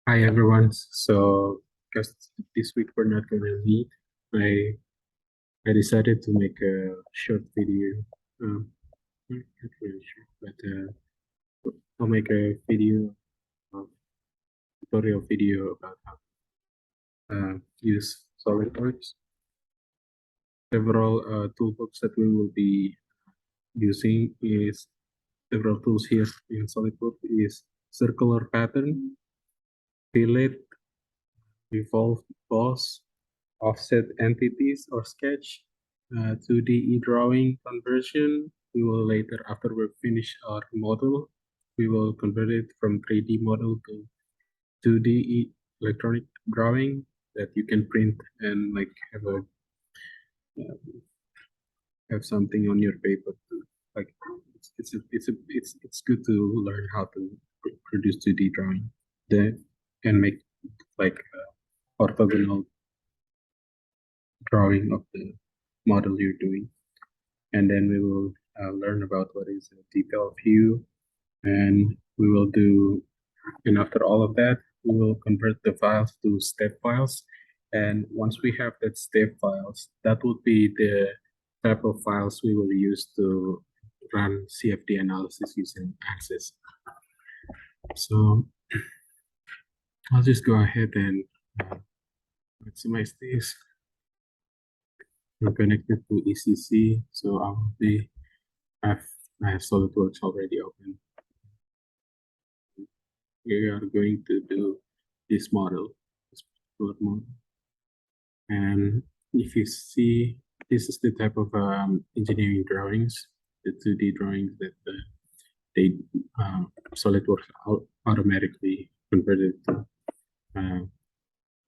Hi everyone. So, because this week we're not gonna meet, I I decided to make a short video. Not really short, but I'll make a video, tutorial video about how to use SolidWorks. Several toolbox that we will be using is several tools here in SolidWorks is circular pattern, fillet, revolved boss, offset entities or sketch, 2D e-drawing conversion. We will later, after we finish our model, we will convert it from 3D model to 2D electronic drawing that you can print and like have something on your paper to like it's good to learn how to produce 2D drawing that can make like orthogonal drawing of the model you're doing. And then we will learn about what is a detail view, and we will do, and after all of that, we will convert the files to step files. And once we have that step files, that would be the type of files we will use to run CFD analysis using Access. So I'll just go ahead and maximize this. We're connected to ECC, so I will be I have SolidWorks already open. We are going to do this model, this particular model. And if you see, this is the type of engineering drawings, the 2D drawings that they SolidWorks automatically converted to,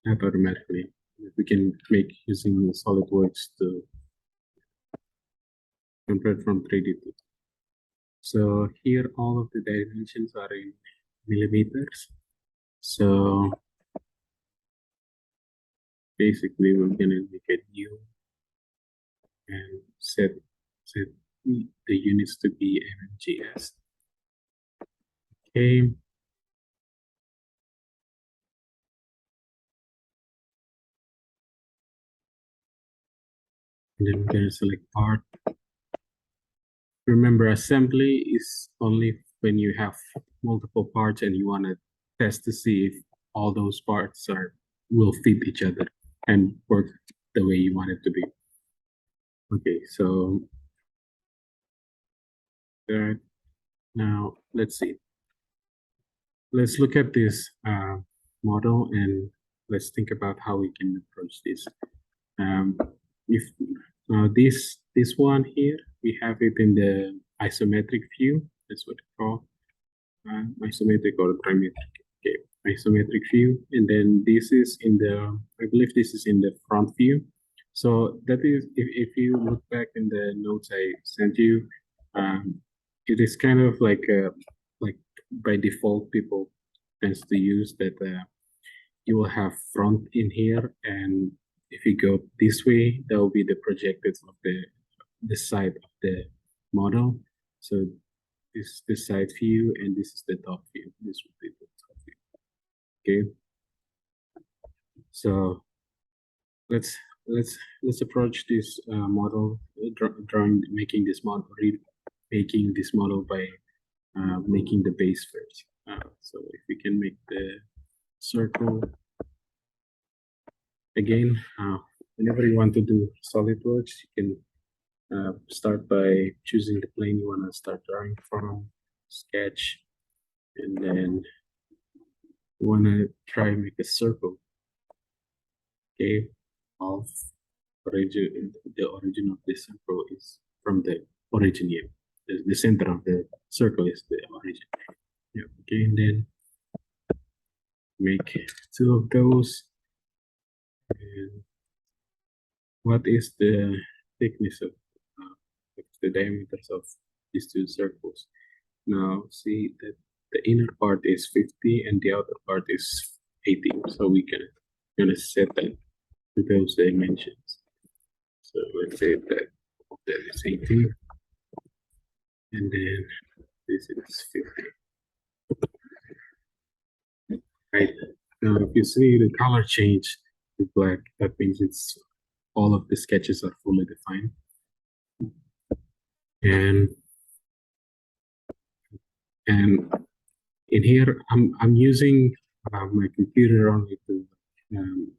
not automatically. We can make using SolidWorks to convert from 3D to. So here, all of the dimensions are in millimeters. So basically, we're gonna make a new and set the units to be mmgs. Okay. And then we're gonna select part. Remember, assembly is only when you have multiple parts and you want to test to see if all those parts will fit each other and work the way you want it to be. Okay, so now let's see. Let's look at this model and let's think about how we can approach this. If this one here, we have it in the isometric view. That's what it's called, isometric or trimetric. Okay, isometric view, and then this is in the, I believe this is in the front view. So that is, if you look back in the notes I sent you, it is kind of like by default people tends to use that you will have front in here, and if you go this way, that will be the projected of the side of the model. So this is the side view, and this is the top view. This would be the top view. Okay. So let's approach this model, making this model by making the base first. So if we can make the circle again, whenever you want to do SolidWorks, you can start by choosing the plane you want to start drawing from, sketch, and then you want to try and make a circle. Okay, of origin. The origin of the circle is from the origin here. The center of the circle is the origin. Yeah. Okay, and then make two of those. And what is the thickness of the diameters of these two circles? Now see that the inner part is 50 and the outer part is 80. So we can gonna set that to those dimensions. So let's say that is 80, and then this is 50. Right. Now, if you see the color change to black, that means it's all of the sketches are fully defined. And and in here, I'm using my computer only to um,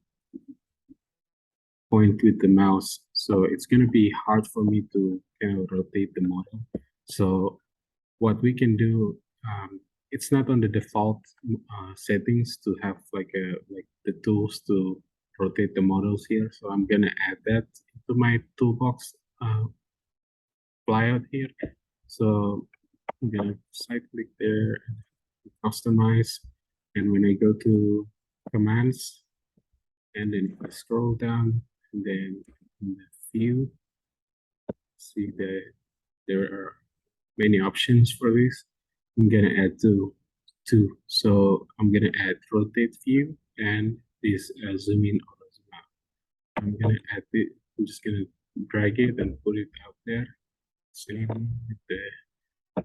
point with the mouse, so it's going to be hard for me to kind of rotate the model. So what we can do, it's not on the default settings to have like the tools to rotate the models here. So I'm gonna add that to my toolbox flyout here. So I'm gonna side click there, customize, and when I go to commands, and then if I scroll down, and then in the view, see that there are many options for this. I'm gonna add two. So I'm gonna add rotate view and this zoom in or zoom out. I'm gonna add it. I'm just gonna drag it and put it out there. Same with the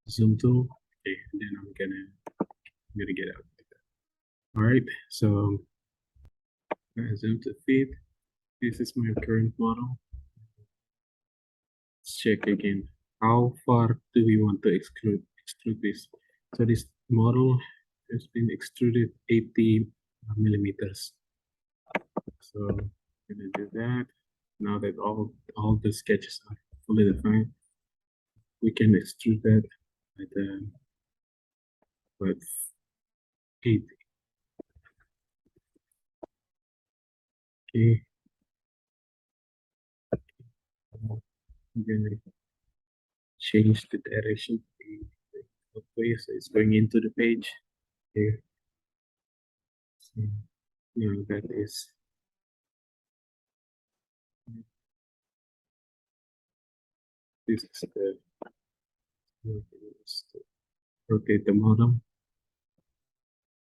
zoom tool. Okay, and then I'm gonna get out like that. All right. So zoom to fit. This is my current model. Let's check again. How far do we want to extrude this? So this model has been extruded 80 millimeters. So I'm gonna do that. Now that all the sketches are fully defined, we can extrude that at 80. Okay. I'm gonna change the direction of place. So it's going into the page here. So now that is this is the rotate the model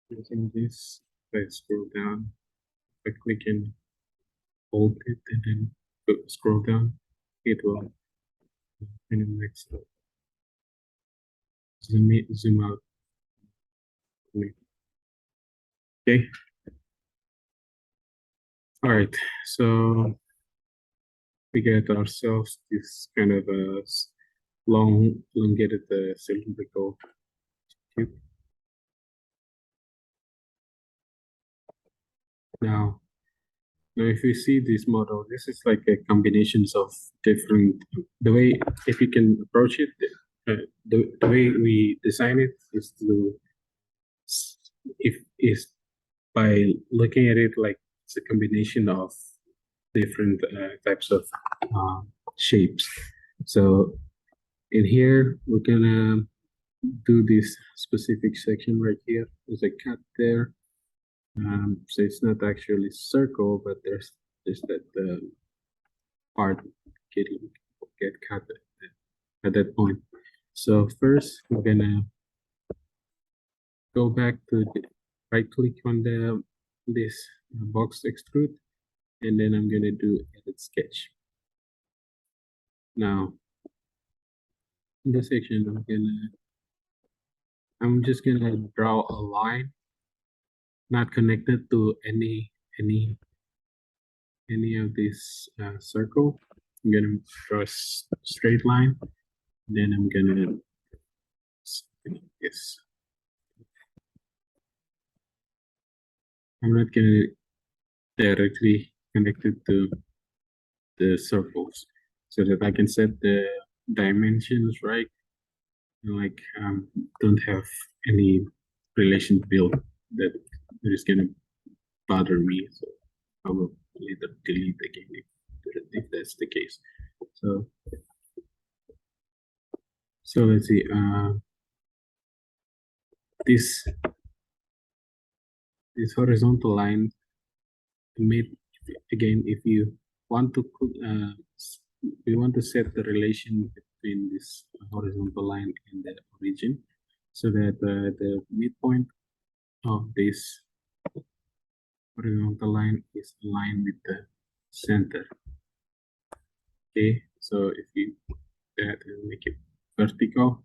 using this. If I scroll down, if I click and hold it and then scroll down, it will next zoom out. Okay. All right. So we get ourselves this kind of a elongated cylindrical tube. Now, if you see this model, this is like a combinations of different, the way, if you can approach it, the way we design it is to, if is by looking at it like it's a combination of different types of shapes. So in here, we're gonna do this specific section right here. There's a cut there. So it's not actually circle, but there's just that part getting get cut at that point. So first, we're gonna go back to the, right click on the this box extrude, and then I'm gonna do edit sketch. Now, in this section, I'm just gonna draw a line not connected to any of this circle. I'm gonna draw a straight line. Then I'm gonna yes. I'm not gonna directly connect it to the circles so that I can set the dimensions right. Like don't have any relation build that is gonna bother me. So I will later delete again if that's the case. So let's see. This horizontal line made again if you want to we want to set the relation between this horizontal line and the origin so that the midpoint of this horizontal line is aligned with the center. Okay, so if you that and make it vertical,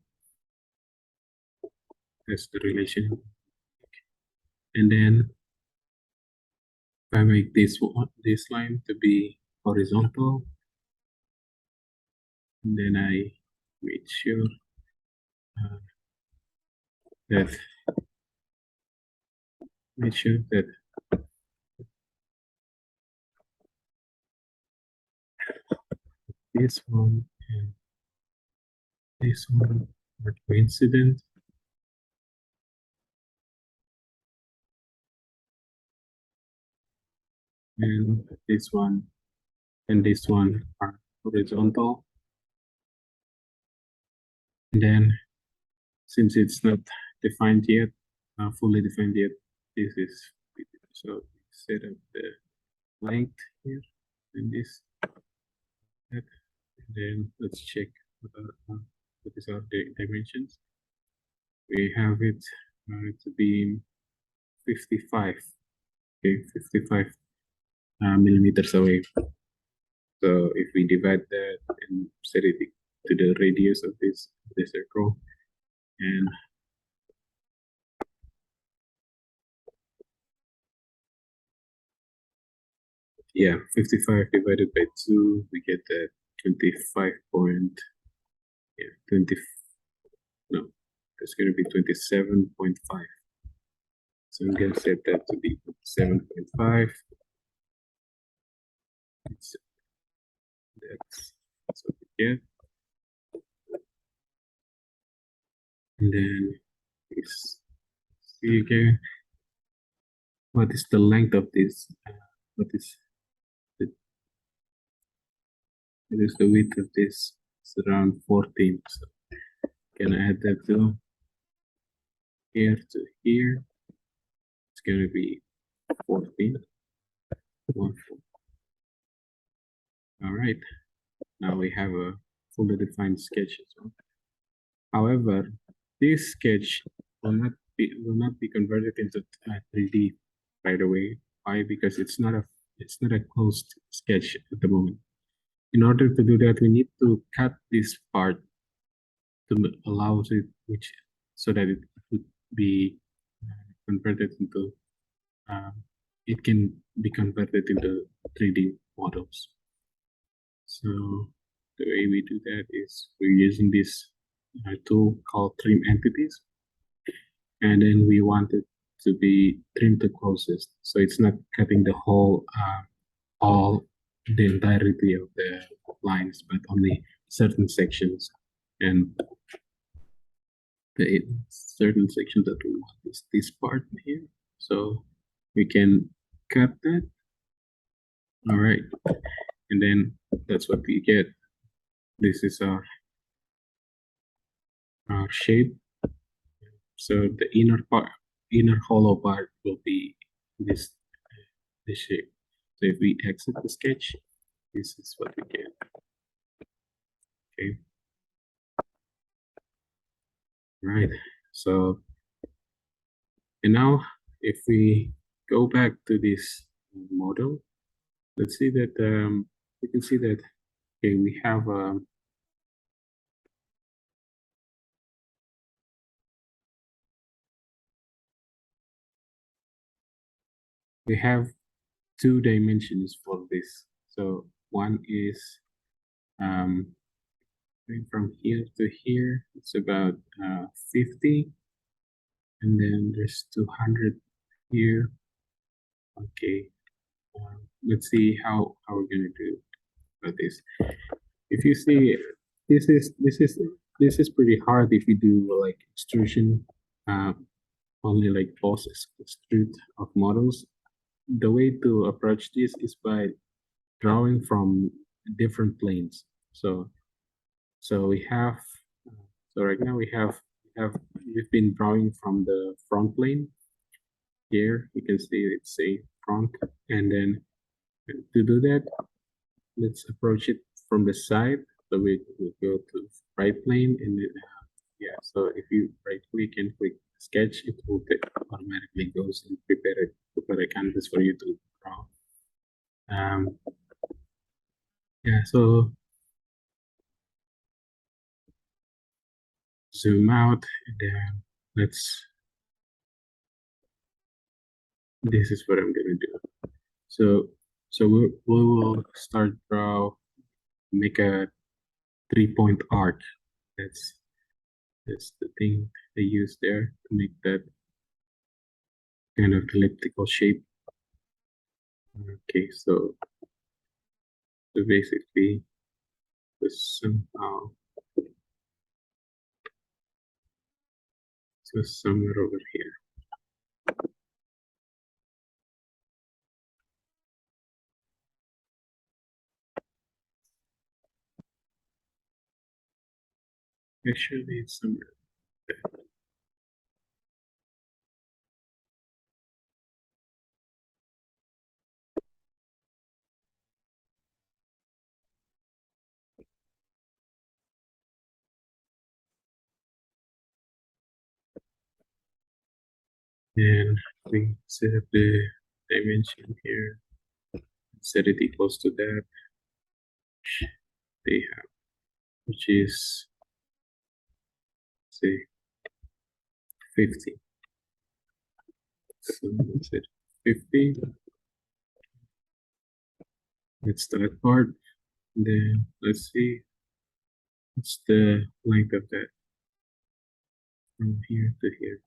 that's the relation. And then if I make this line to be horizontal, and then I make sure uh, that this one and this one are coincident, and this one and this one are horizontal. And then since it's not defined yet, fully defined yet, this is so set up the length here and this, that, and then let's check what is our dimensions. We have it to be 55, okay, 55 millimeters away. So if we divide that and set it to the radius of this circle, and yeah, 55 divided by 2, we get that 25 point, yeah, 20, no, it's going to be 27.5. So I'm going to set that to be 7.5. That's what we get. And then see again, what is the length of this? What is the, what is the width of this? It's around 14. So can I add that to here to here? It's going to be 14. All right. Now we have a fully defined sketch as well. However, this sketch will not be converted into 3D right away. Why? Because it's not a closed sketch at the moment. In order to do that, we need to cut this part to allow it, which so that it would be converted into it can be converted into 3D models. So the way we do that is we're using this tool called trim entities, and then we want it to be trimmed to closest, so it's not cutting the whole all the entirety of the lines, but only certain sections, and the certain sections that we want is this part here. So we can cut that. All right, and then that's what we get. This is our shape. So the inner hollow part will be this shape. So if we exit the sketch, this is what we get. Okay. Right. So, and now if we go back to this model, let's see that we can see that okay, we have two dimensions for this. So one is um, going from here to here, it's about 50, and then there's 200 here. Okay, let's see how we're gonna do about this. If you see, this is this is this is pretty hard if you do like extrusion, uh, only like boss extrude of models. The way to approach this is by drawing from different planes. So we have so right now we've been drawing from the front plane. Here you can see it's a front, and then to do that, let's approach it from the side. So we go to right plane, and then, yeah. So if you right click and click sketch, it will automatically goes and prepare a canvas for you to draw. Yeah. So zoom out, and then let's this is what I'm gonna do. So we will start draw, make a 3-point arc. That's that's the thing they use there to make that kind of elliptical shape. Okay, so basically, just somehow, so somewhere over here. Actually, it's somewhere. And we set up the dimension here, set it equals to that they have, which is say 50. So let's set 50. That's that part. Then let's see what's the length of that from here to here.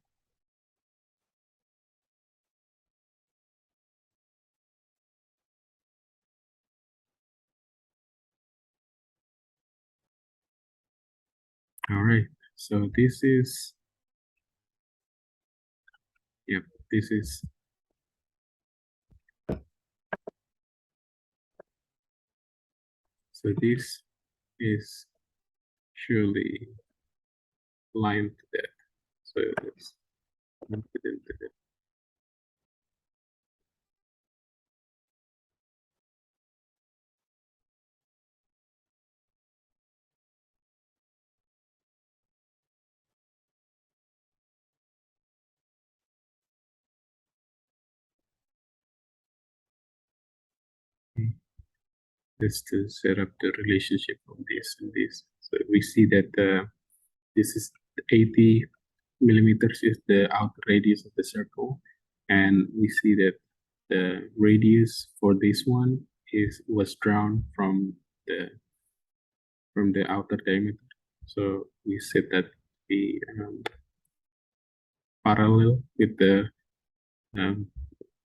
All right. So this is, yeah, this is, so this is surely line to that. So let's lump it into that. Just to set up the relationship of this and this. So we see that this is 80 millimeters is the outer radius of the circle, and we see that the radius for this one was drawn from the outer diameter. So we set that be parallel with the um,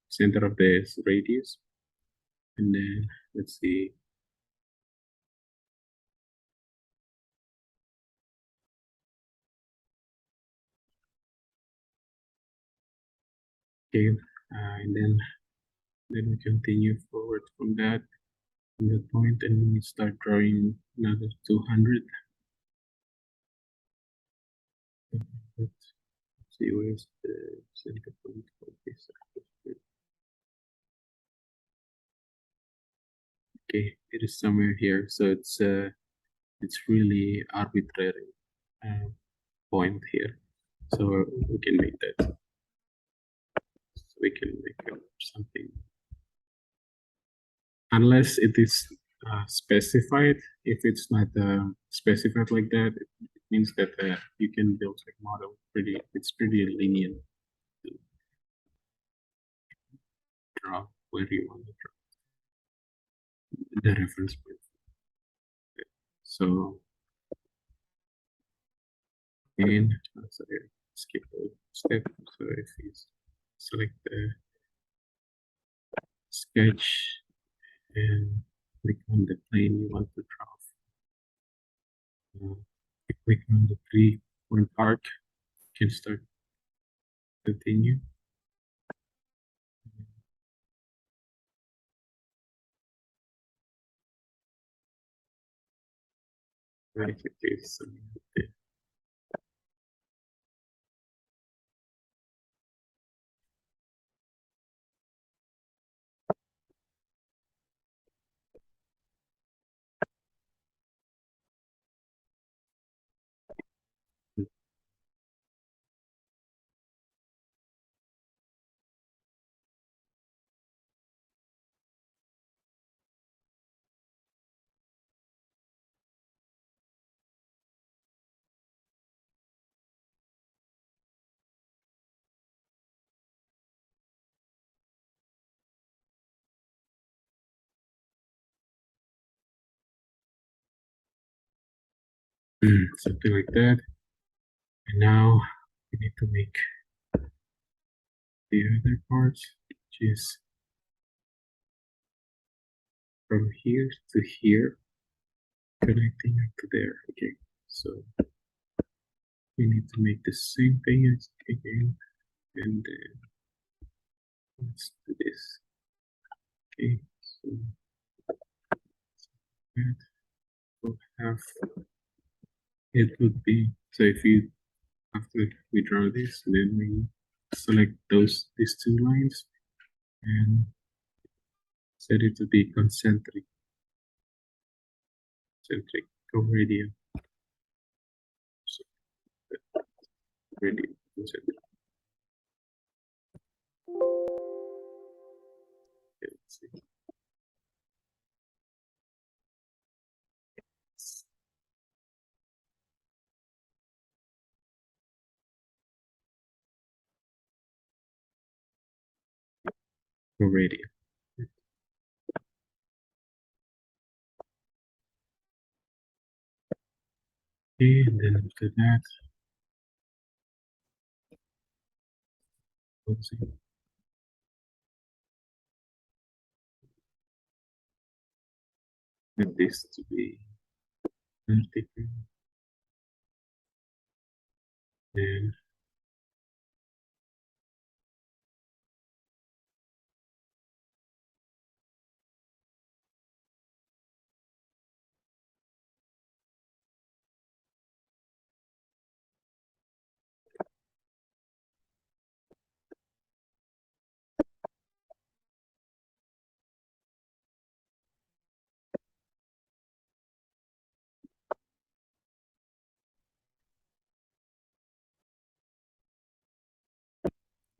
center of the radius, and then let's see. Okay, and then we continue forward from that point, and we start drawing another 200. Let's see where's the center point for this. Okay, it is somewhere here, so it's really arbitrary uh, point here. So we can make that. So we can make something unless it is specified. If it's not specified like that, it means that you can build a model pretty. It's pretty lenient to draw where you want to draw the reference point. So again, sorry, skip a step. So if you select the sketch and click on the plane you want to draw. You click on the 3-point arc, you can start continue. Right, it is something like that. And now we need to make the other part, which is from here to here, connecting up to there. Okay, so we need to make the same thing as again, and then let's do this. Okay, so that will have it would be so if you after we draw this, then we select these two lines and set it to be concentric co-radian. So radian concentric. Okay, let's see. Co-radian. Okay, and then after that, let's see. Set this to be vertical and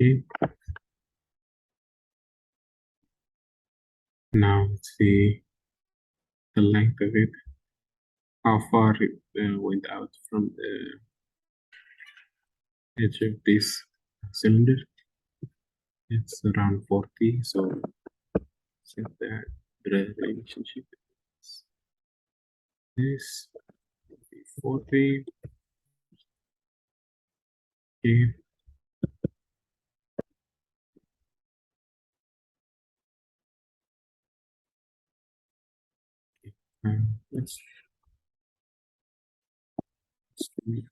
okay. Now let's see the length of it, how far it went out from the edge of this cylinder. It's around 40, so set that the relationship is 40. Okay, let's do it.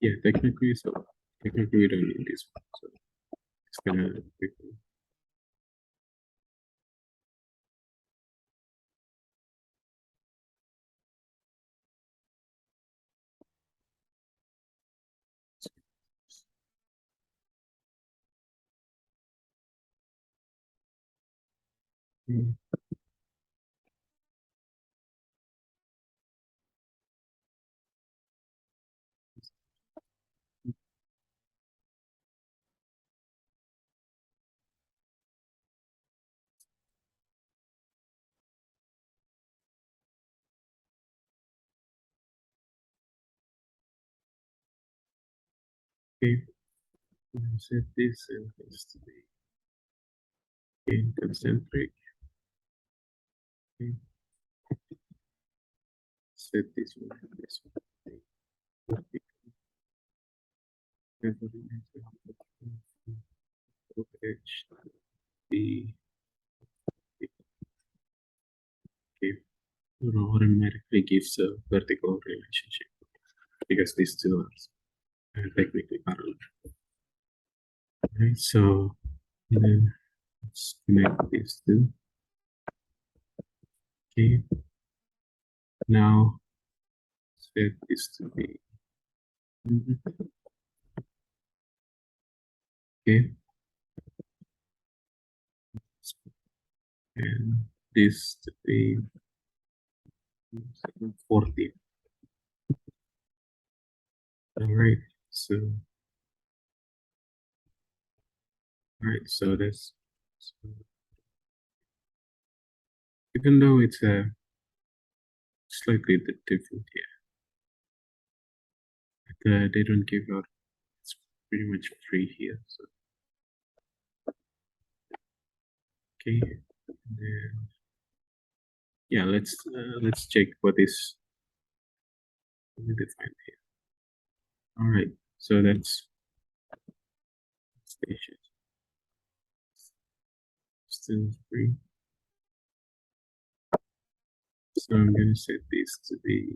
Yeah, technically we don't need this one, so it's gonna quickly. Okay, set this and this to be in concentric. Okay. Set this one and this one. Okay. Edge the okay. Automatically gives a vertical relationship because these two are technically parallel. Okay, so then let's connect these two. Okay, now set this to be okay, and this to be 40. All right, so All right, so this, so even though it's a slightly different here, but, they don't give out. It's pretty much free here. So okay, and then yeah, let's check what is defined here. All right, so that's station still free. So I'm gonna set this to be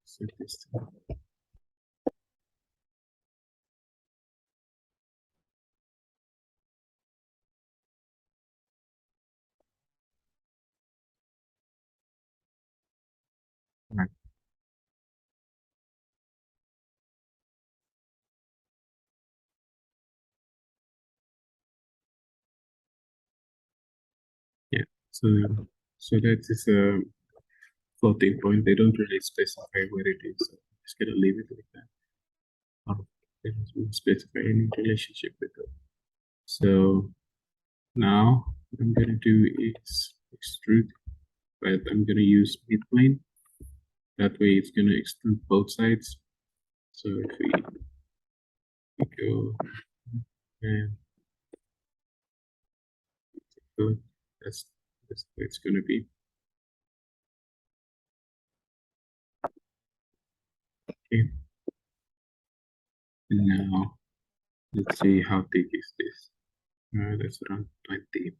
set this to right. Yeah, so that is a floating point. They don't really specify where it is. So I'm just gonna leave it like that. They don't specify any relationship with it. So now what I'm gonna do is extrude, but I'm gonna use midplane. That way it's gonna extrude both sides. So if we go and go, that's that's the way it's gonna be. Okay. And now let's see how thick is this. That's around 20.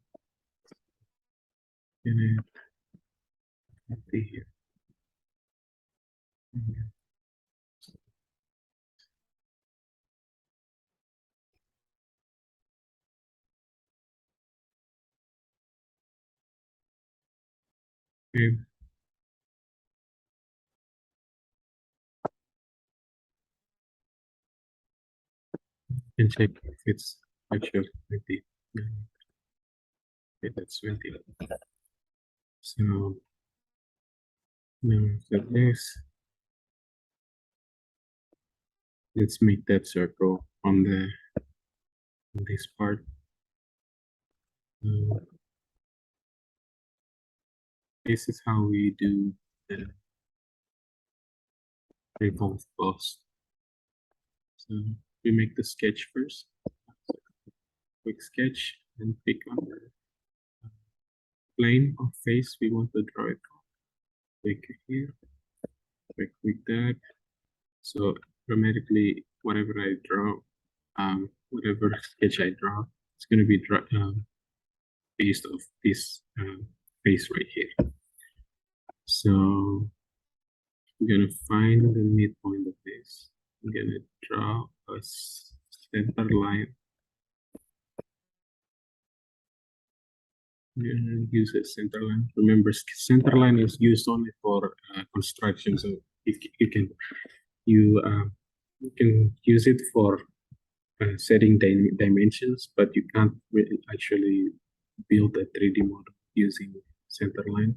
And then 20 here. Okay. And check if it's actually 20. Okay, that's 20. So now for this, let's make that circle on the on this part. So this is how we do the Revolved Boss. So we make the sketch first. So quick sketch and pick on the plane or face we want to draw it on. Click here, click that. So automatically, whatever I draw, whatever sketch I draw, it's going to be based off this face right here. So I'm gonna find the midpoint of this. I'm gonna draw a center line. I'm gonna use a center line. Remember, center line is used only for construction. So you can you uh, you can use it for setting dimensions, but you can't really actually build a 3D model using center line.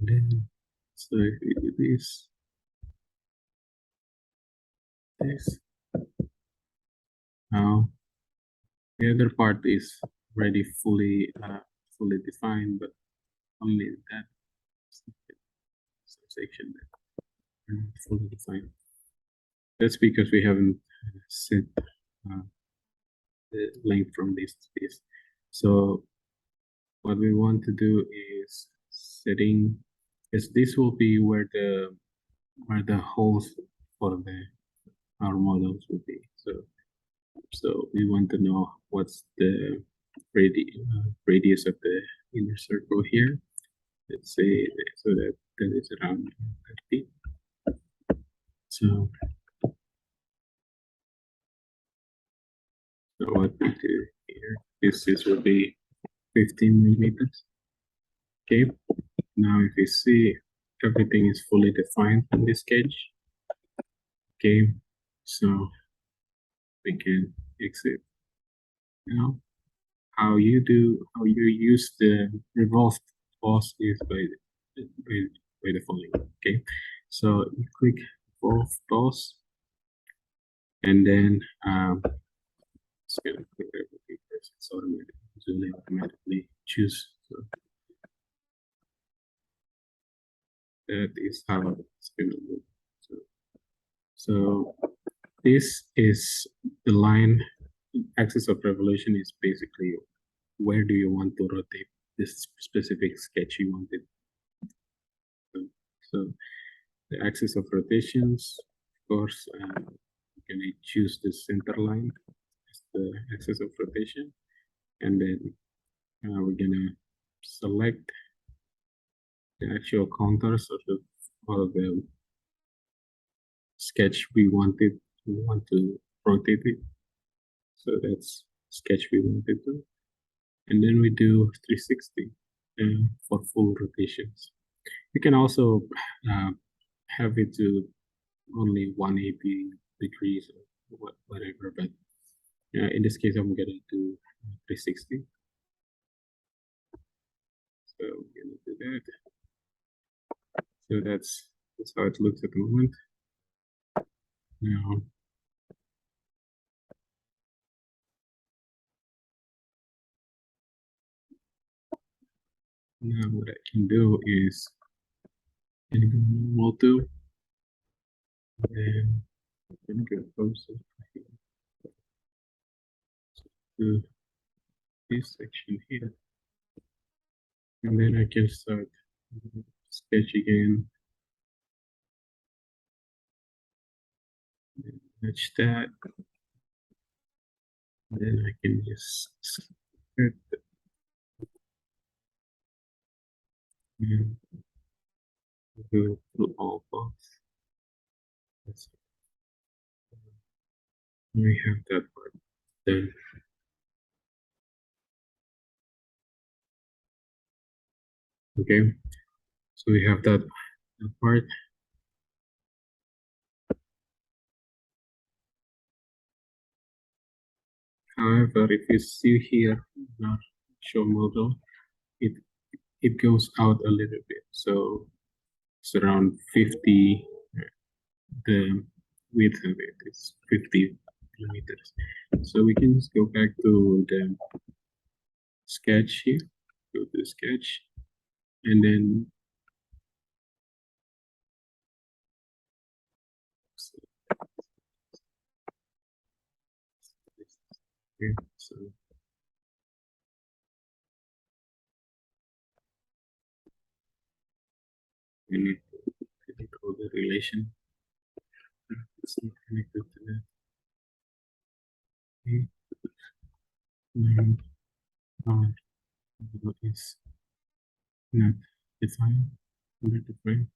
And then, so if we do this, now the other part is already fully defined, but only that section that are not fully defined. That's because we haven't set the length from this to this. So what we want to do is setting, is this will be where the holes for our models will be. So we want to know what's the radius of the inner circle here. Let's say so that is around 30. So So what we do here, this will be 15 millimeters. Okay, now if you see everything is fully defined in this sketch. Okay, so we can exit. Now, how you use the revolved boss is by, by the following. Okay, so you click revolved boss, and then it's gonna click everything first. It's automatically choose. So that is how it's gonna look. So, so this is the line axis of revolution is basically where do you want to rotate this specific sketch you wanted. So the axis of rotations, of course, you can choose the center line as the axis of rotation, and then we're gonna select the actual contours of the sketch we want to rotate it. So that's sketch we wanted to, and then we do 360 for full rotations. You can also have it to only 180 degrees or whatever, but in this case, I'm gonna do 360. So I'm gonna do that. So that's how it looks at the moment. Now, now what I can do is I'm gonna go normal to, and I'm gonna go closer to this section here, and then I can start sketch again, match that, and then I can just skip it and go through all paths. That's we have that part done. Okay, so we have that part. However, if you see here in our show model, it it goes out a little bit. So it's around 50. The width of it is 50 millimeters. So we can just go back to the sketch here. Go to sketch, and then so we need to delete all the relation. It's not connected to that. Okay. Um, is not defined, not defined,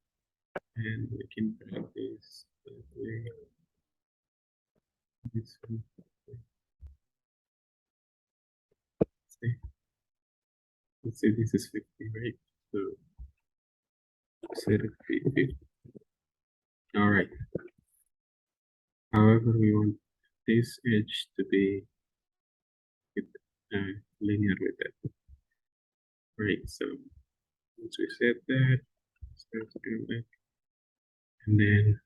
and we can drag this that way. This one. Say, let's say this is 50, right? So set it 50. All right. However, we want this edge to be linear with that. Right. So once we set that, start to go back, and then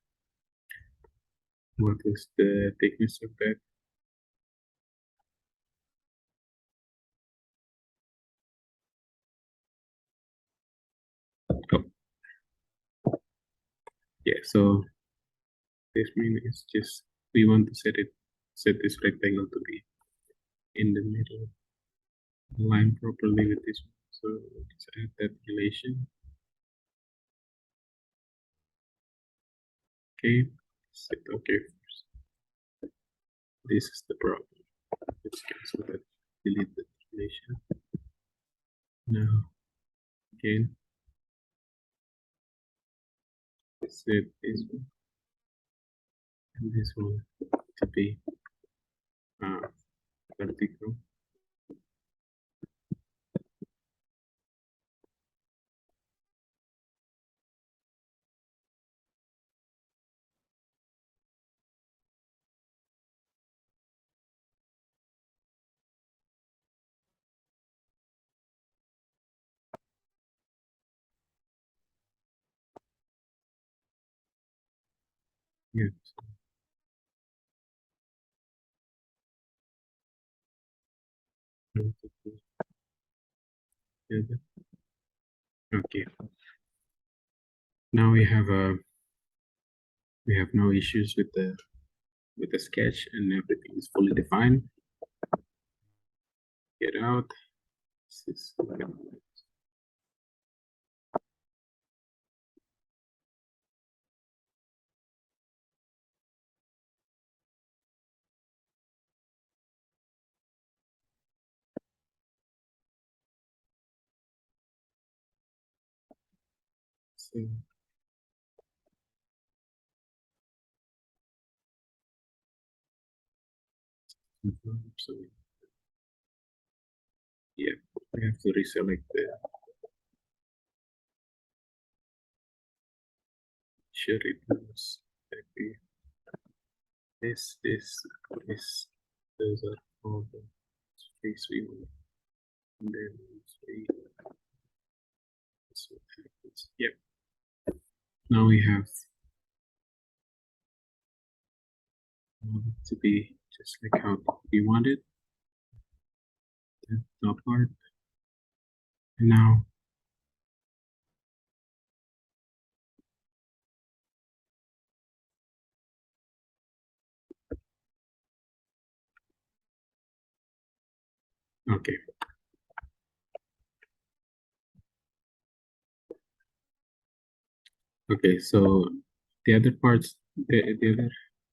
what is the thickness of that? Oh, yeah. So this means it's just we want to set this rectangle to be in the middle, align properly with this one. So let's add that relation. Okay, set okay first. This is the problem. Let's cancel that, delete the relation. Now again, set this one and this one to be vertical. Yeah. Vertical. Yeah. Okay. Now we have no issues with the sketch and everything is fully defined. Get out. So, so yeah, we have to reselect the sure it was maybe this, those are all the space we want. And then we so yep. Now we have to be just like how we wanted the top part. And now okay. Okay, so the other parts, the other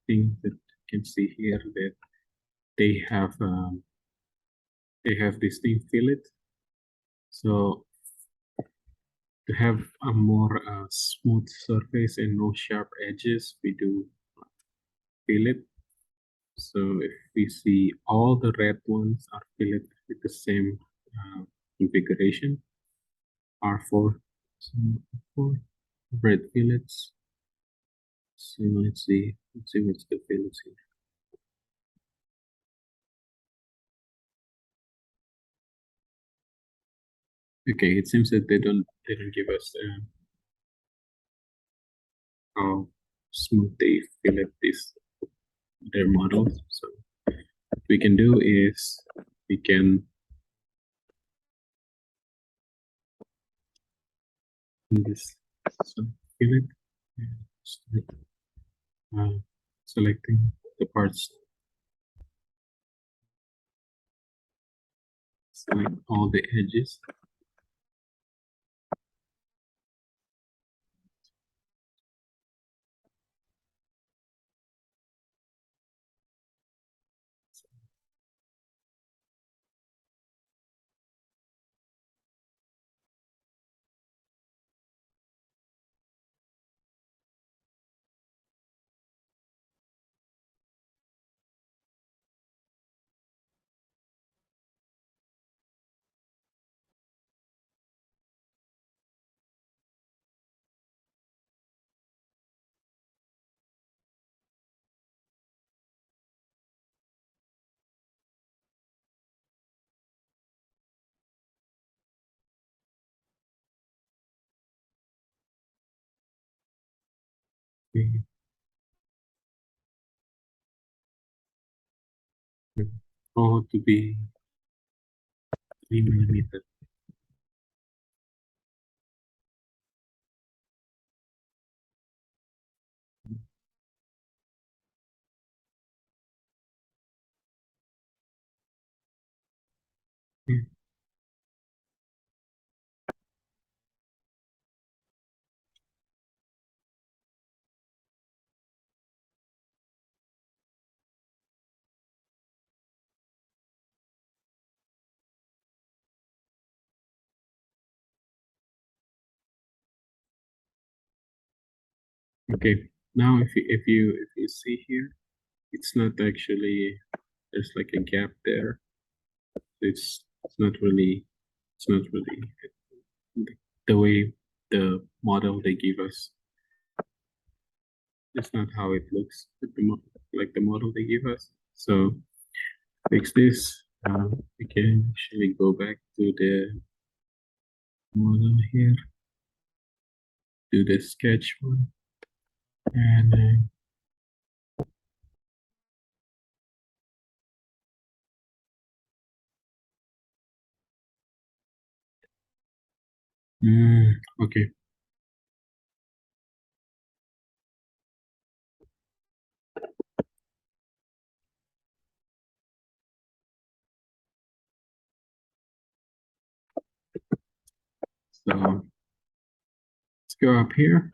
thing that you can see here that they have this thing fillet. So to have a more smooth surface and no sharp edges, we do fillet. So if we see all the red ones are fillet with the same configuration, R4, so R4 red fillets. So let's see what's the fillets here. Okay, it seems that they don't give us how smooth they fillet this their models. So what we can do is we can do this so fillet and start uh, selecting the parts, select all the edges. We all to be 3 millimeter. Okay, now if you see here, it's not actually there's like a gap there. It's not really the way the model they give us. It's not how it looks with like the model they give us. So fix this. We can actually go back to the model here, do the sketch one, and okay. So let's go up here,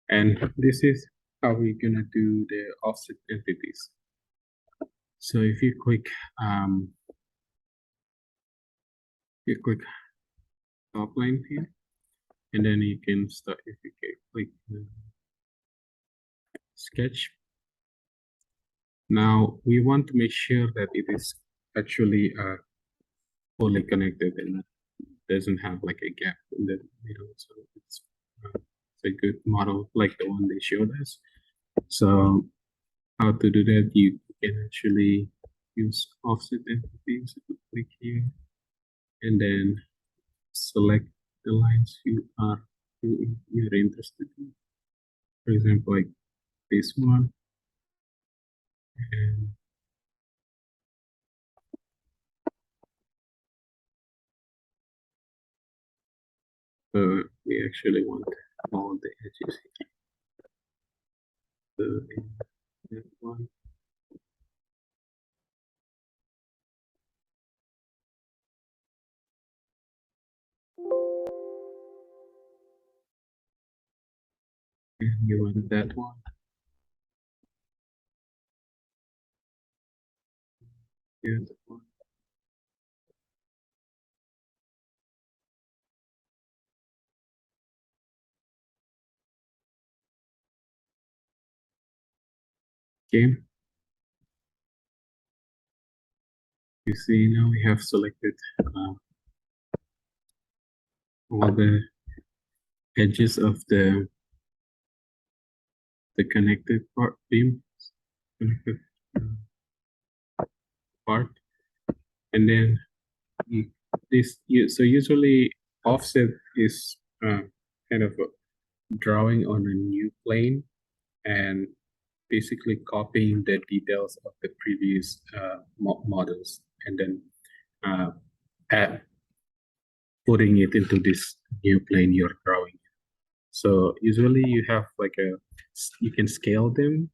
and this is how we're gonna do the offset entities. So if um, you click top line here, and then you can start. If you click sketch, now we want to make sure that it is actually fully connected and doesn't have like a gap in the middle. So it's a good model like the one they showed us. So how to do that? You can actually use offset entities. Click here and then select the lines you're interested in. For example, like this one, and we actually want all the edges here. So in that one, and you want that one. Here, that one. Okay. You see now we have selected all the edges of the connected part beam, connected part, and then so usually offset is kind of drawing on a new plane and basically copying the details of the previous models and then uh, add, putting it into this new plane you're drawing. So usually you have like you can scale them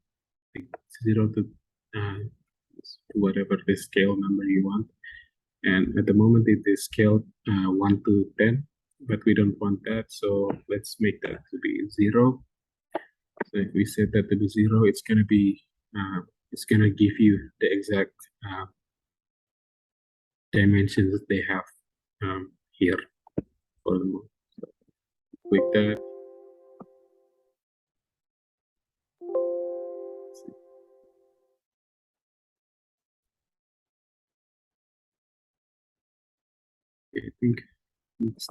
like 0 to whatever the scale number you want. And at the moment it is scaled 1 to 10, but we don't want that. So let's make that to be 0. So if we set that to be 0, it's gonna give you the exact dimensions that they have here for the moment. So click that. I think it's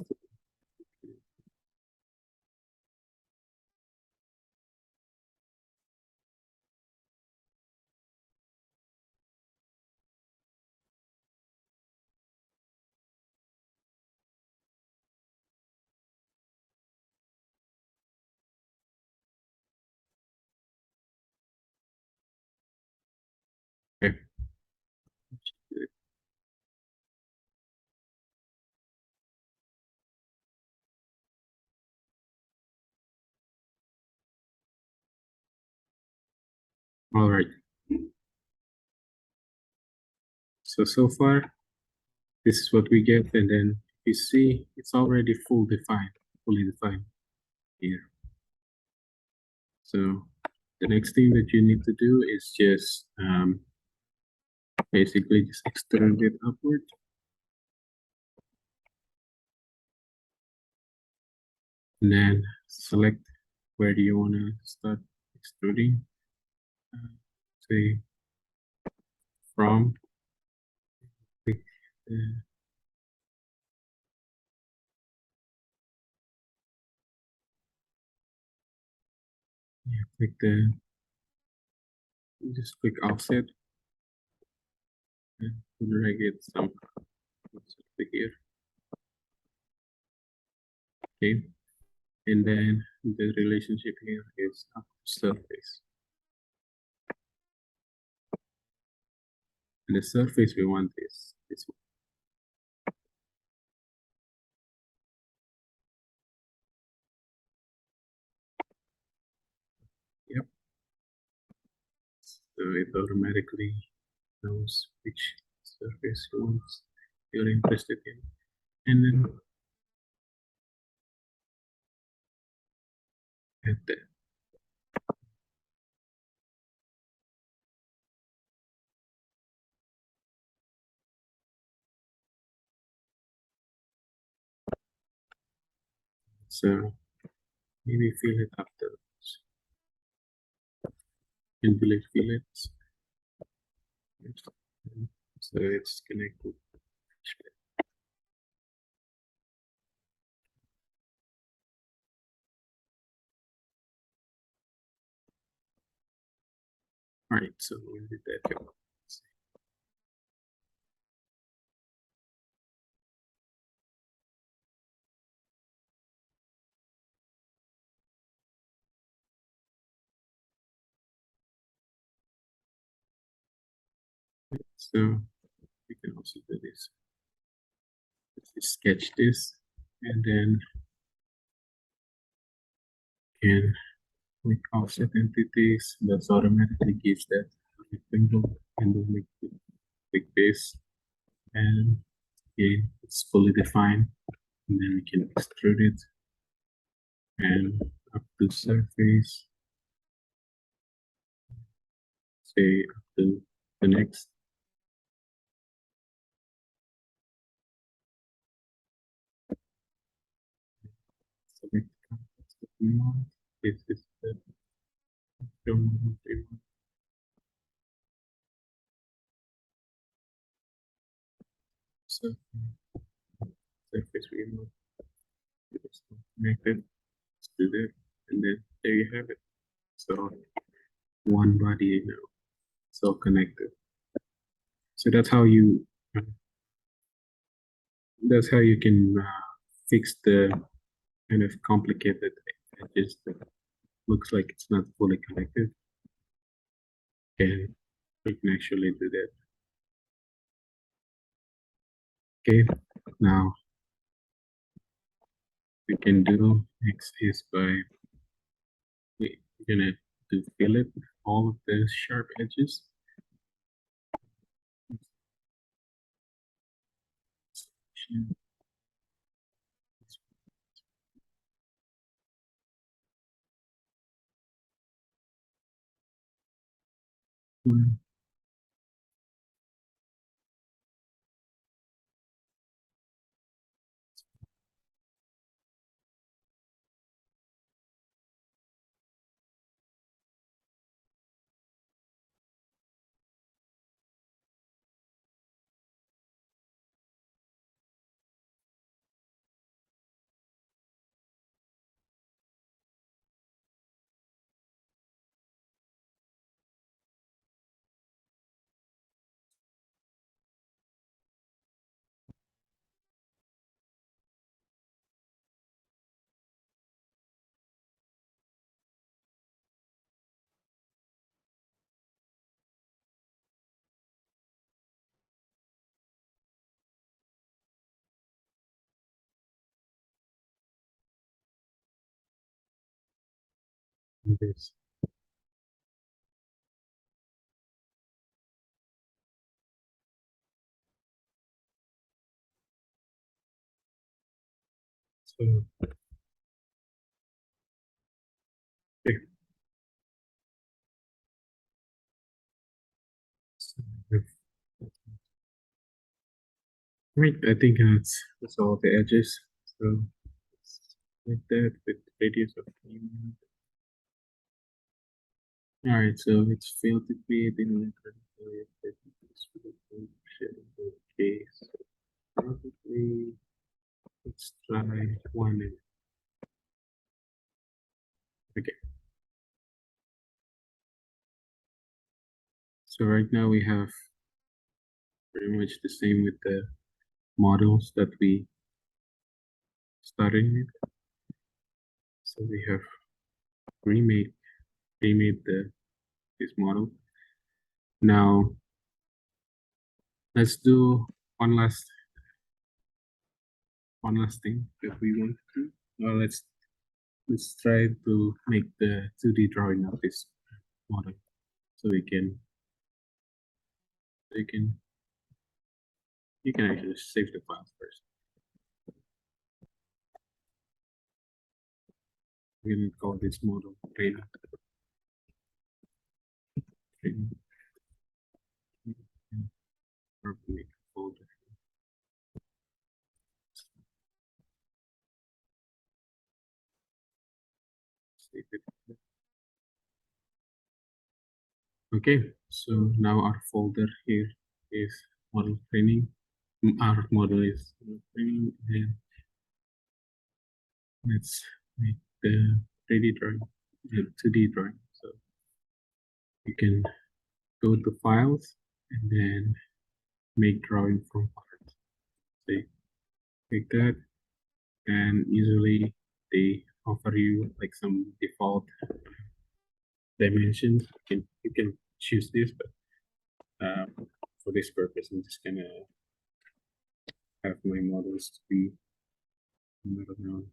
okay. All right. So far, this is what we get, and then you see it's already fully defined here. So the next thing that you need to do is just basically just extend it upward. And then select where do you want to start extruding. Say from. Click the, yeah, click the, just click offset and drag it some offset here. Okay, and then the relationship here is up to surface. And the surface we want is this one. Yep. So it automatically knows which surface you're interested in. And then add that. So maybe fill it after and delete fillets. So it's connected. All right, so where did that go? So we can also do this. Let's sketch this, and then can click offset entities. That automatically gives that rectangle, and then we click this, and again it's fully defined. And then we can extrude it and up to surface, say up to the next. Select the context that we want. This is the film we want. So surface we want. Just connect it. Let's do that, and then there you have it. So one body now, so connected. So that's how you can fix the kind of complicated edges that looks like it's not fully connected. And you can actually do that. Okay, now we can do next is by we're gonna do fillet all of the sharp edges. This. So, okay. So, right, I think that's all the edges. So like that with radius of 3 mm. All right, so it's failed to create any Okay, so probably let's try one. Okay. So right now we have pretty much the same with the models that we started with. So we have remade this model. Now let's do one last thing that we want to do. Well, let's try to make the 2D drawing of this model, so we can you can actually save the file first. We're gonna call this model training. Or make a folder. Save it. Okay, so now our folder here is model training. Our model is model training, and let's make the 3D drawing, the 2D drawing. So you can go to files and then make drawing from parts. So you click that, and usually they offer you like some default dimensions. You can choose this, but for this purpose, I'm just gonna have my models to be around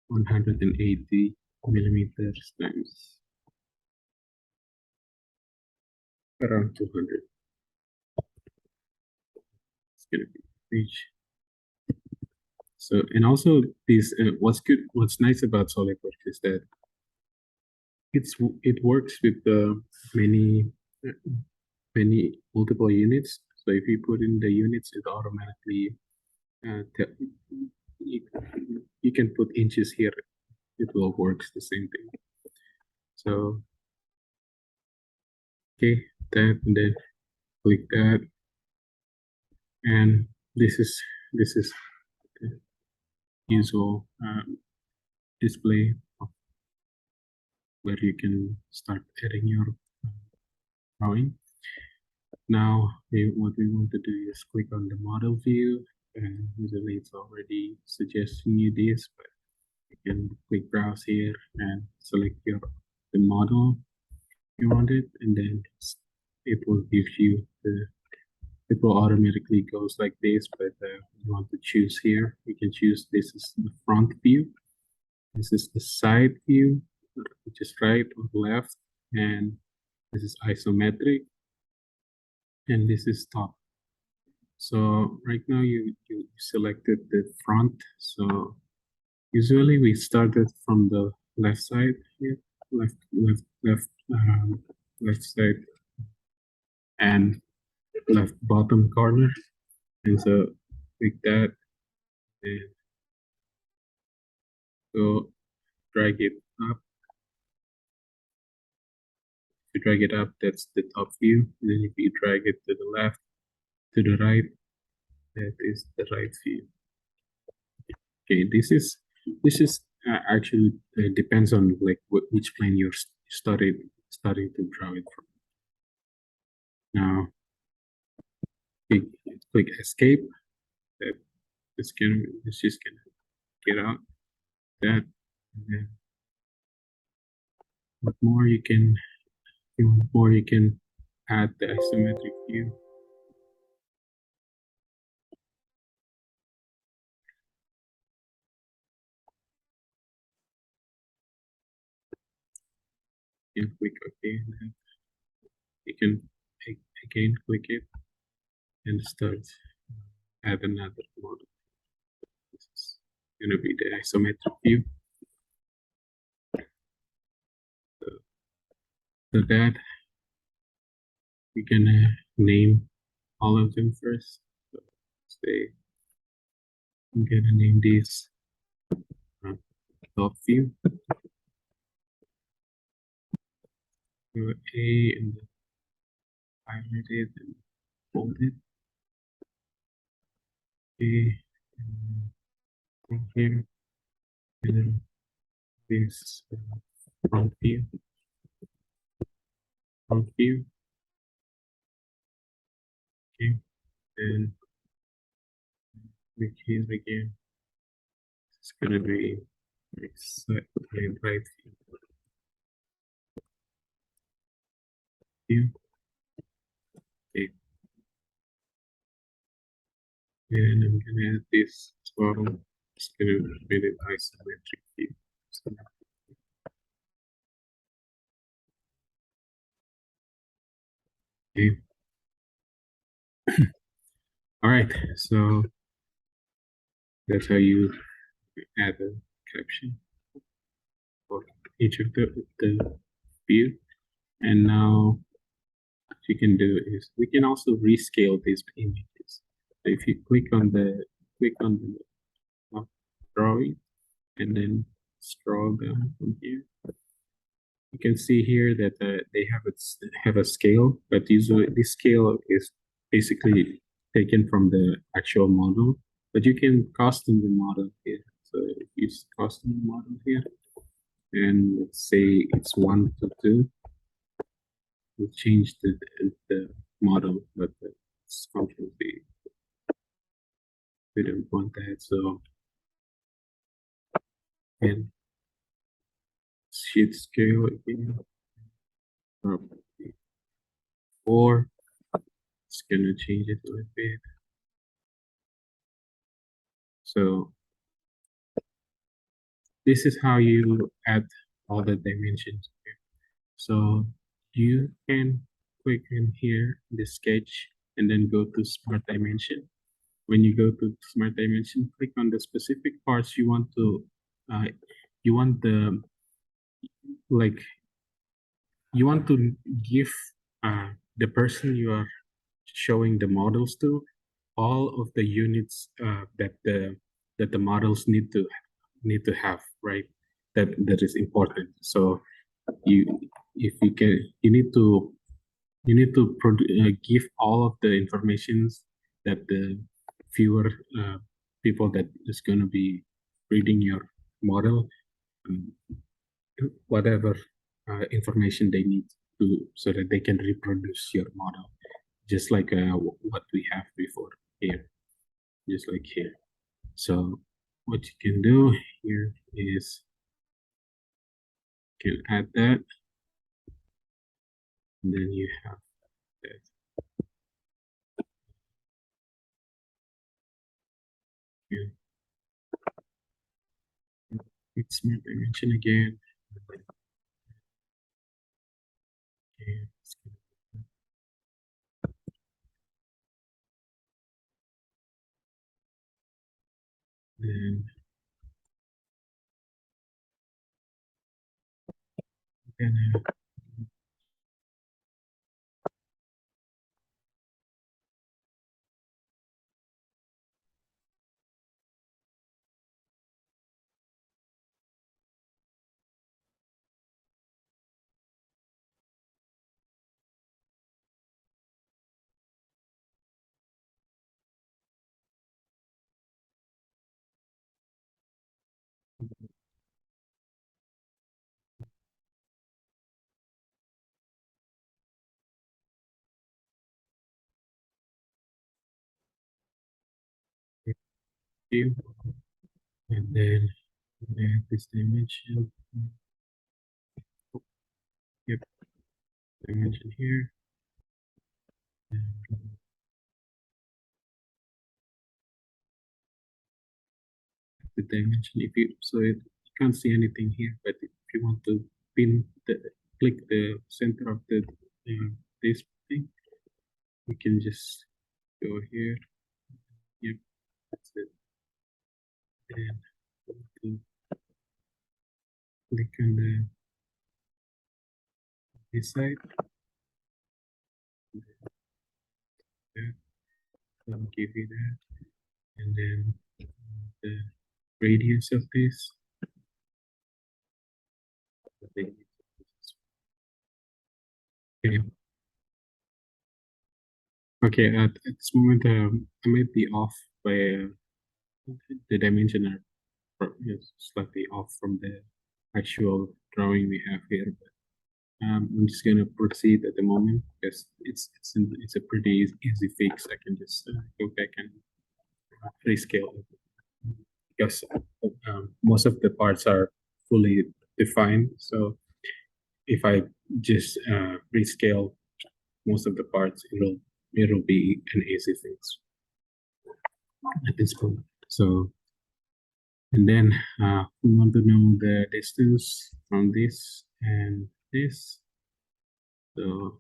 180 millimeters times around 200. It's gonna be reach. So, and also this, what's nice about SolidWorks is that it works with many uh, many multiple units. So if you put in the units, it automatically you, you can put inches here. It will works the same thing. So okay, that, and then click that, and this is the usual display of where you can start adding your drawing. Now, what we want to do is click on the model view, and usually it's already suggesting you this, but you can click browse here and select the model you wanted, and then it will give you it will automatically goes like this, but you want to choose here. You can choose this is the front view, this is the side view, which is right or left, and this is isometric, and this is top. So right now you selected the front. So usually we started from the left side here, left side and left bottom corner. And so click that and go drag it up. If you drag it up, that's the top view. And then if you drag it to the left, to the right, that is the right view. Okay, this is actually depends on like which plane you're starting to draw it from. Now click escape. That it's just gonna get out that. And then what more you can if you want more you can add the isometric view. You can click OK, and then you can again click it and start add another model. This is gonna be the isometric view. So that we can name all of them first. So say I'm gonna name this uh, top view. Do A and then highlight it and fold it. A and then here and then this front view, front view. Okay, and click here again. It's gonna be right view. Okay, and I'm gonna add this as well. It's gonna make it isometric view. So, okay. All right, so that's how you add a caption for each of the view. And now what you can do is we can also rescale these images. So if you click on the drawing and then scroll down from here, you can see here that they have a scale, but usually this scale is basically taken from the actual model. But you can custom the model here. So if you custom the model here, and let's say it's 1 to 2, we'll change the model, but it's completely we don't want that. So and sheet scale again, probably 4. It's gonna change it a little bit. So this is how you add all the dimensions here. So you can click in here, the sketch, and then go to smart dimension. When you go to smart dimension, click on the specific parts you want to, you want the, like, you want to give the person you are showing the models to all of the units that the models need to have, right? That is important. So you if you can you need to give all of the informations that the fewer people that is going to be reading your model, um, whatever information they need to so that they can reproduce your model just like what we have before here, just like here. So what you can do here is you can add that, and then you have that here. It's smart dimension again. Okay, then gonna view, and then add this dimension. Yep, dimension here. And the dimension, if you you can't see anything here, but if you want to pin the click the center of the this thing, you can just go here. Yep, that's it. And to click on the this side, I'll give you that. And then the radius of this. Okay. Okay, at this moment, I might be off by the dimension is slightly off from the actual drawing we have here. But, I'm just gonna proceed at the moment because it's a pretty easy fix. I can just go back and rescale it because most of the parts are fully defined. So if I just rescale most of the parts, it'll be an easy fix at this point. So and then we want to know the distance from this and this. So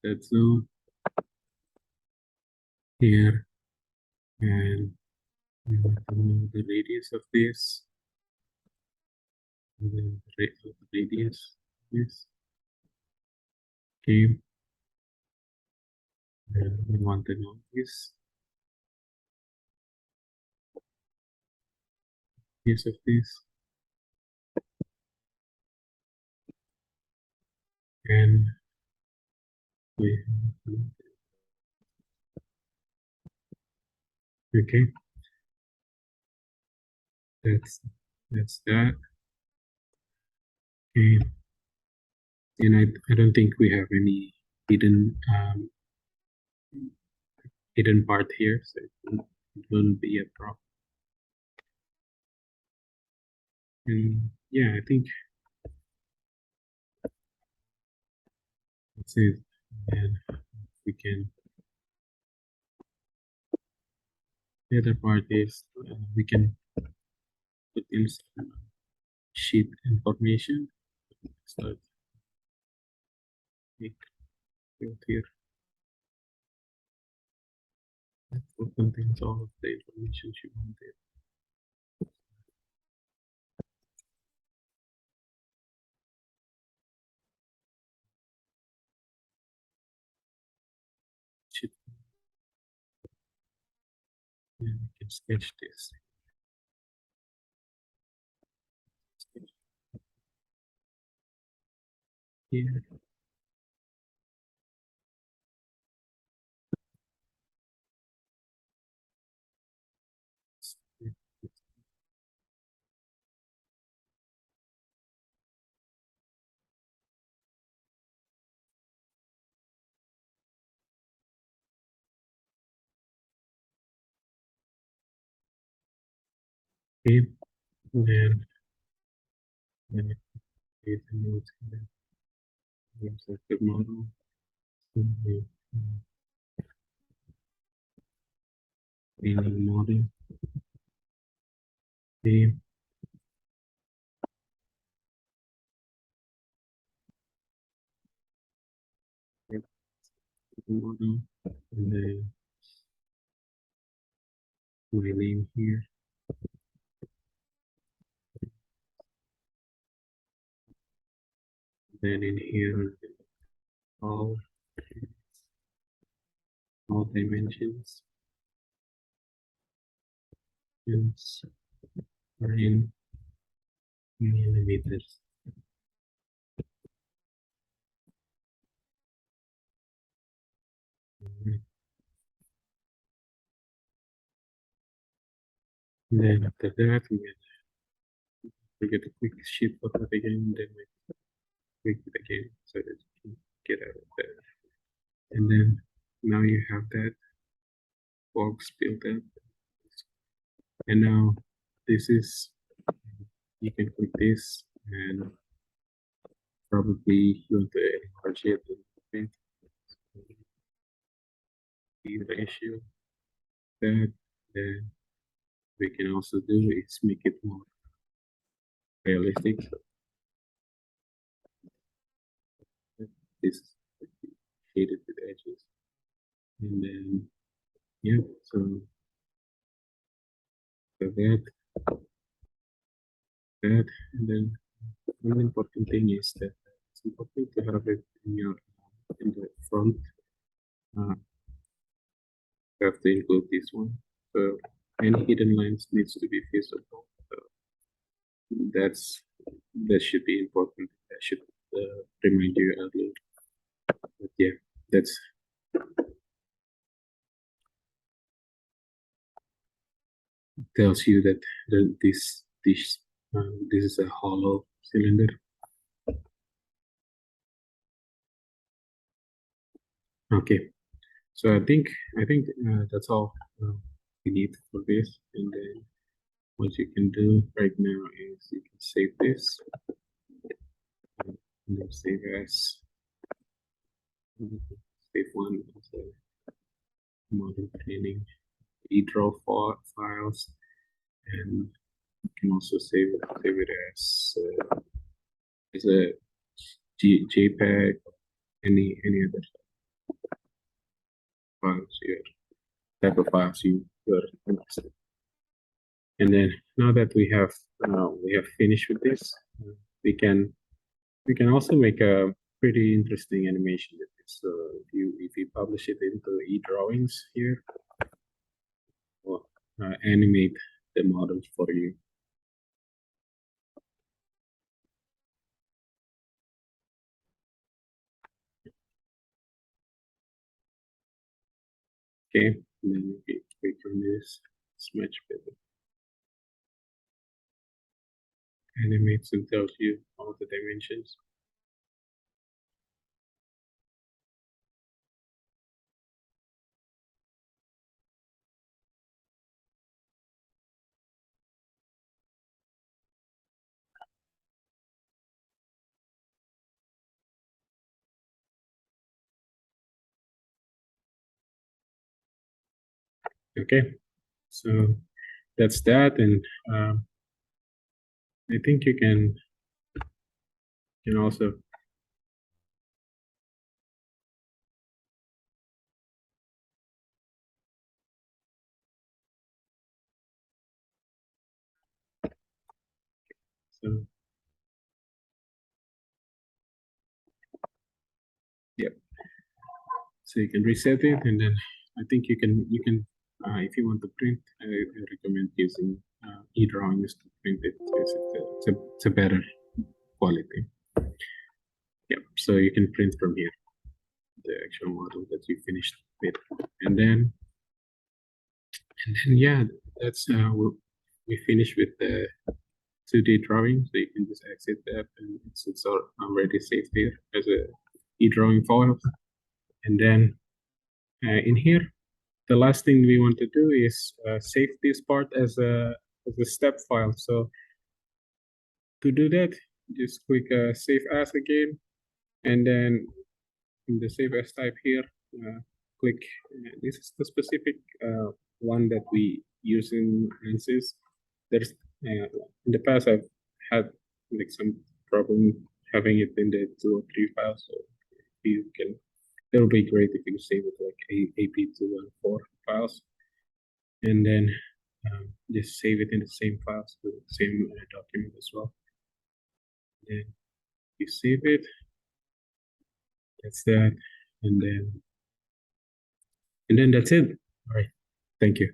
that's zone here, and we want to know the radius of this, and then the radius this. Okay, and we want to know this of this, and we okay. That's that's that. Okay, and I don't think we have any hidden hidden part here, so it won't be a problem. And yeah, I think that's it. And we can, the other part is we can put in some sheet information. Start make field here. That contains all of the information you wanted. Sheet. And we can sketch this. Sketch here. Okay, and then create a new the model. So we rename model. Okay, the model, and then my name here. Then in here, all all dimensions is are in millimeters. Mhm. Then after that, we get a quick sheet of it again, then we click it again so that you can get out of there. And then now you have that box built up. And now this is, you can click this and probably you want to enlarge it a little bit. The ratio that then we can also do is make it more realistic. This is shaded with edges. And then yeah, so that and then one important thing is that it's important to have it in your in the front uh, have to include this one. So any hidden lines needs to be visible. So that should be important. I should remind you earlier. But yeah, that's tells you that this is a hollow cylinder. Okay, so I think that's all we need for this, and then what you can do right now is you can save this and then save one as a model training eDraw files, and you can also save it as a JPEG, any other files here, type of files you're interested in. And then now that we have finished with this, we can also make a pretty interesting animation with this. So if you publish it into eDrawings here, or animate the models for you. Okay, and then we click on this. It's much better. Animates and tells you all the dimensions. Okay, so that's that, and I think you can also so yeah. So you can reset it, and then I think you can if you want to print, I recommend using eDrawings to print it. It's a better quality. Yeah, so you can print from here the actual model that you finished with, and then yeah, that's we finished with the 2D drawing. So you can just exit that, and it's already saved here as a eDrawing file. And then in here, the last thing we want to do is save this part as a step file. So to do that, just click Save As again, and then in the Save As type here, click. This is the specific one that we use in ANSYS. There's in the past I've had like some problem having it in the 2 or 3 files. So you can, it will be great if you save it like AP214 files, and then just save it in the same files, the same document as well. Then you save it. That's that, and then that's it. All right. Thank you.